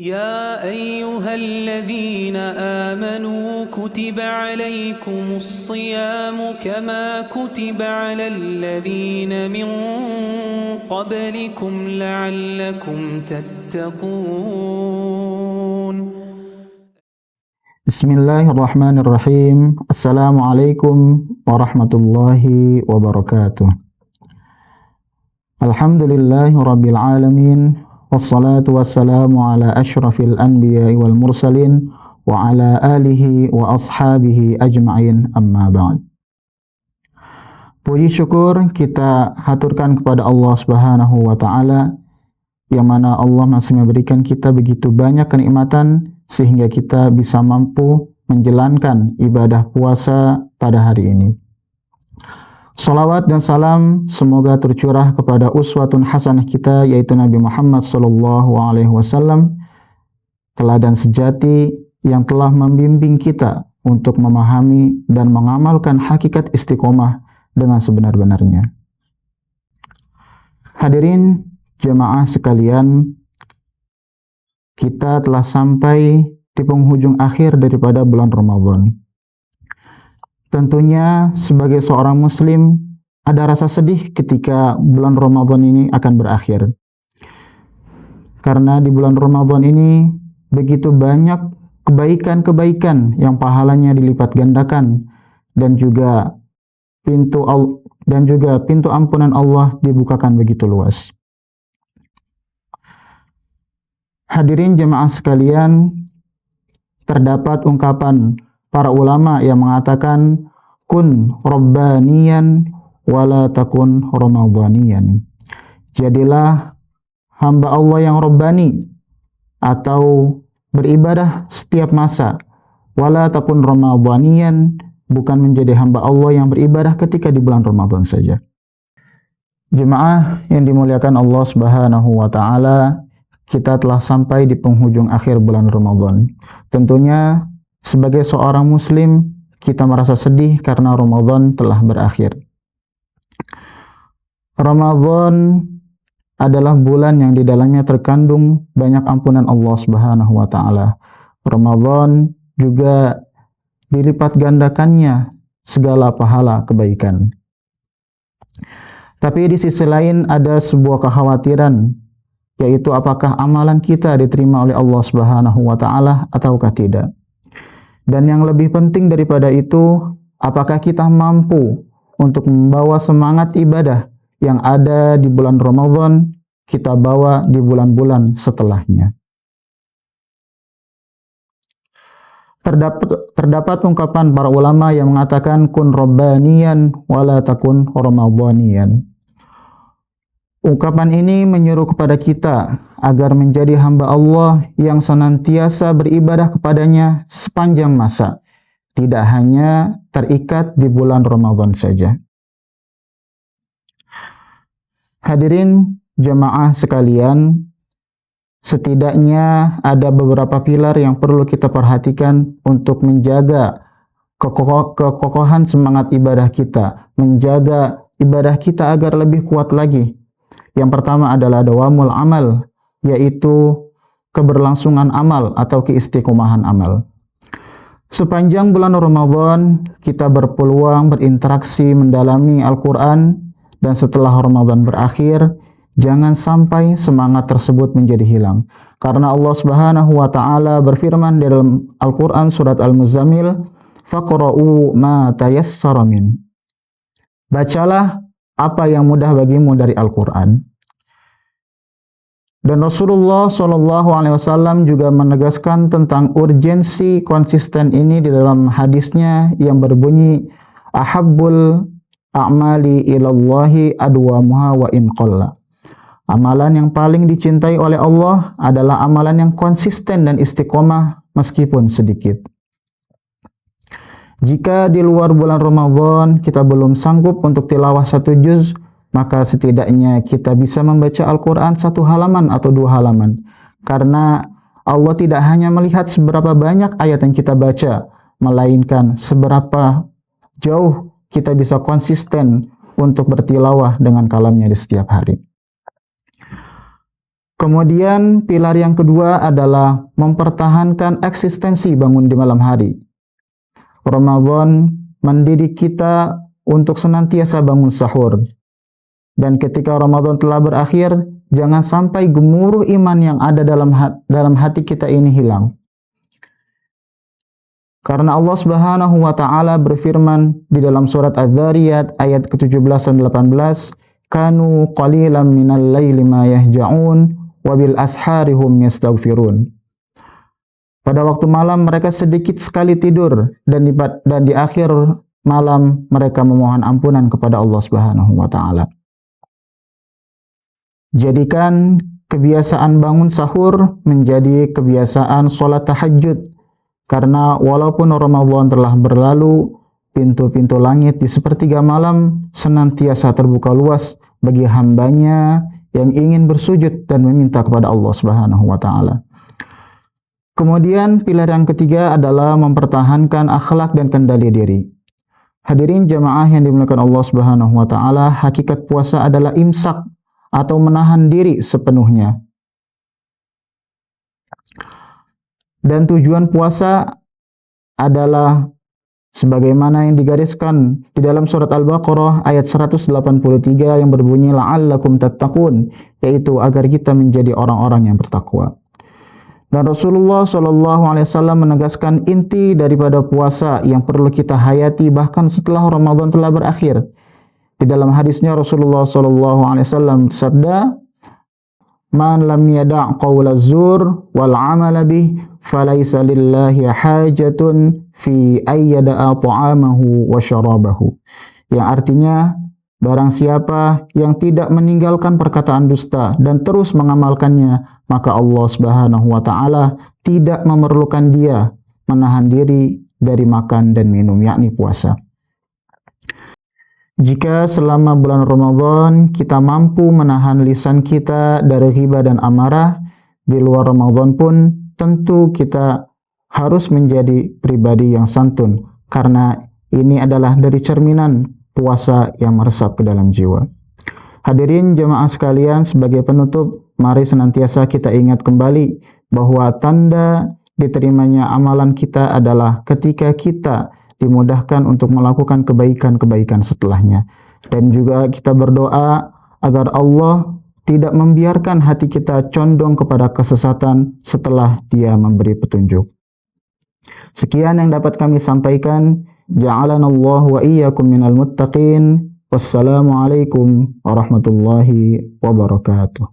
يا أيها الذين آمنوا كتب عليكم الصيام كما كتب على الذين من قبلكم لعلكم تتقون. Bismillahirrahmanirrahim. Assalamualaikum warahmatullahi wabarakatuh. Alhamdulillahi rabbil alamin. Wassalatu wassalamu ala ashrafil anbiya wal mursalin wa ala alihi wa ashabihi ajma'in, amma ba'd. Puji syukur kita haturkan kepada Allah Subhanahu wa taala, yang mana Allah masih memberikan kita begitu banyak kenikmatan sehingga kita bisa mampu menjalankan ibadah puasa pada hari ini. Salawat dan salam semoga tercurah kepada uswatun hasanah kita, yaitu Nabi Muhammad SAW, teladan sejati yang telah membimbing kita untuk memahami dan mengamalkan hakikat istiqomah dengan sebenar-benarnya. Hadirin jemaah sekalian, kita telah sampai di penghujung akhir daripada bulan Ramadan. Tentunya sebagai seorang muslim ada rasa sedih ketika bulan Ramadan ini akan berakhir. Karena di bulan Ramadan ini begitu banyak kebaikan-kebaikan yang pahalanya dilipat gandakan, dan juga pintu ampunan Allah dibukakan begitu luas. Hadirin jemaah sekalian, terdapat ungkapan para ulama yang mengatakan kun rabbaniyan wala takun ramadhaniyan. Jadilah hamba Allah yang rabbani atau beribadah setiap masa, wala takun ramadhaniyan, bukan menjadi hamba Allah yang beribadah ketika di bulan Ramadan saja. Jemaah yang dimuliakan Allah Subhanahu wa taala, kita telah sampai di penghujung akhir bulan Ramadan. Tentunya sebagai seorang muslim, kita merasa sedih karena Ramadan telah berakhir. Ramadan adalah bulan yang di dalamnya terkandung banyak ampunan Allah Subhanahu wa taala. Ramadan juga dilipat gandakannya segala pahala kebaikan. Tapi di sisi lain ada sebuah kekhawatiran, yaitu apakah amalan kita diterima oleh Allah Subhanahu wa taala ataukah tidak. Dan yang lebih penting daripada itu, apakah kita mampu untuk membawa semangat ibadah yang ada di bulan Ramadan kita bawa di bulan-bulan setelahnya. Terdapat ungkapan para ulama yang mengatakan kun rabbaniyan wala takun ramadhaniyan. Ungkapan ini menyuruh kepada kita agar menjadi hamba Allah yang senantiasa beribadah kepadanya sepanjang masa, tidak hanya terikat di bulan Ramadan saja. Hadirin jemaah sekalian, setidaknya ada beberapa pilar yang perlu kita perhatikan untuk menjaga kekokohan semangat ibadah kita, menjaga ibadah kita agar lebih kuat lagi. Yang pertama adalah dawamul amal, yaitu keberlangsungan amal atau keistiqomahan amal. Sepanjang bulan Ramadan kita berpeluang berinteraksi mendalami Al-Quran, dan setelah Ramadan berakhir jangan sampai semangat tersebut menjadi hilang. Karena Allah Subhanahu wa taala berfirman di dalam Al-Quran surat Al-Muzammil, faqra'u ma tayassara min. Bacalah apa yang mudah bagimu dari Al-Quran. Dan Rasulullah SAW juga menegaskan tentang urgensi konsisten ini di dalam hadisnya yang berbunyi, ahabbul a'mali ilallahi adwamuha wa in qalla. Amalan yang paling dicintai oleh Allah adalah amalan yang konsisten dan istiqomah meskipun sedikit. Jika di luar bulan Ramadan kita belum sanggup untuk tilawah 1 juz, maka setidaknya kita bisa membaca Al-Quran 1 halaman atau 2 halaman. Karena Allah tidak hanya melihat seberapa banyak ayat yang kita baca, melainkan seberapa jauh kita bisa konsisten untuk bertilawah dengan kalamnya di setiap hari. Kemudian pilar yang kedua adalah mempertahankan eksistensi bangun di malam hari. Ramadan mendidik kita untuk senantiasa bangun sahur. Dan ketika Ramadan telah berakhir, jangan sampai gemuruh iman yang ada dalam hati kita ini hilang. Karena Allah Subhanahu wa taala berfirman di dalam surat Az-Zariyat ayat ke-17 dan 18, "Kanu qalilan minal laili ma yahja'un wa bil ashari hum yastaghfirun." Pada waktu malam mereka sedikit sekali tidur dan di akhir malam mereka memohon ampunan kepada Allah Subhanahu wa taala. Jadikan kebiasaan bangun sahur menjadi kebiasaan sholat tahajud. Karena walaupun Ramadan telah berlalu, pintu-pintu langit di sepertiga malam senantiasa terbuka luas bagi hambanya yang ingin bersujud dan meminta kepada Allah Subhanahu wa taala. Kemudian pilar yang ketiga adalah mempertahankan akhlak dan kendali diri. Hadirin jamaah yang dimuliakan Allah Subhanahu wa taala, hakikat puasa adalah imsak atau menahan diri sepenuhnya. Dan tujuan puasa adalah sebagaimana yang digariskan di dalam surat Al-Baqarah ayat 183 yang berbunyi la'allakum tattaqun, yaitu agar kita menjadi orang-orang yang bertakwa. Dan Rasulullah SAW menegaskan inti daripada puasa yang perlu kita hayati bahkan setelah Ramadan telah berakhir. Di dalam hadisnya Rasulullah SAW bersabda, "Man lam yada' qawla zur wal 'amala bih falaisa lillahi hajatun fi ayyada'a ta'amahu wa syarabahu." Yang artinya, barang siapa yang tidak meninggalkan perkataan dusta dan terus mengamalkannya, maka Allah Subhanahu wa taala tidak memerlukan dia menahan diri dari makan dan minum, yakni puasa. Jika selama bulan Ramadan kita mampu menahan lisan kita dari ghibah dan amarah, di luar Ramadan pun tentu kita harus menjadi pribadi yang santun, karena ini adalah dari cerminan puasa yang meresap ke dalam jiwa. Hadirin jemaah sekalian, sebagai penutup, mari senantiasa kita ingat kembali bahwa tanda diterimanya amalan kita adalah ketika kita dimudahkan untuk melakukan kebaikan-kebaikan setelahnya. Dan juga kita berdoa agar Allah tidak membiarkan hati kita condong kepada kesesatan setelah Dia memberi petunjuk. Sekian yang dapat kami sampaikan. Ja'alanallahu wa iyyakum minal muttaqin. Wassalamualaikum warahmatullahi wabarakatuh.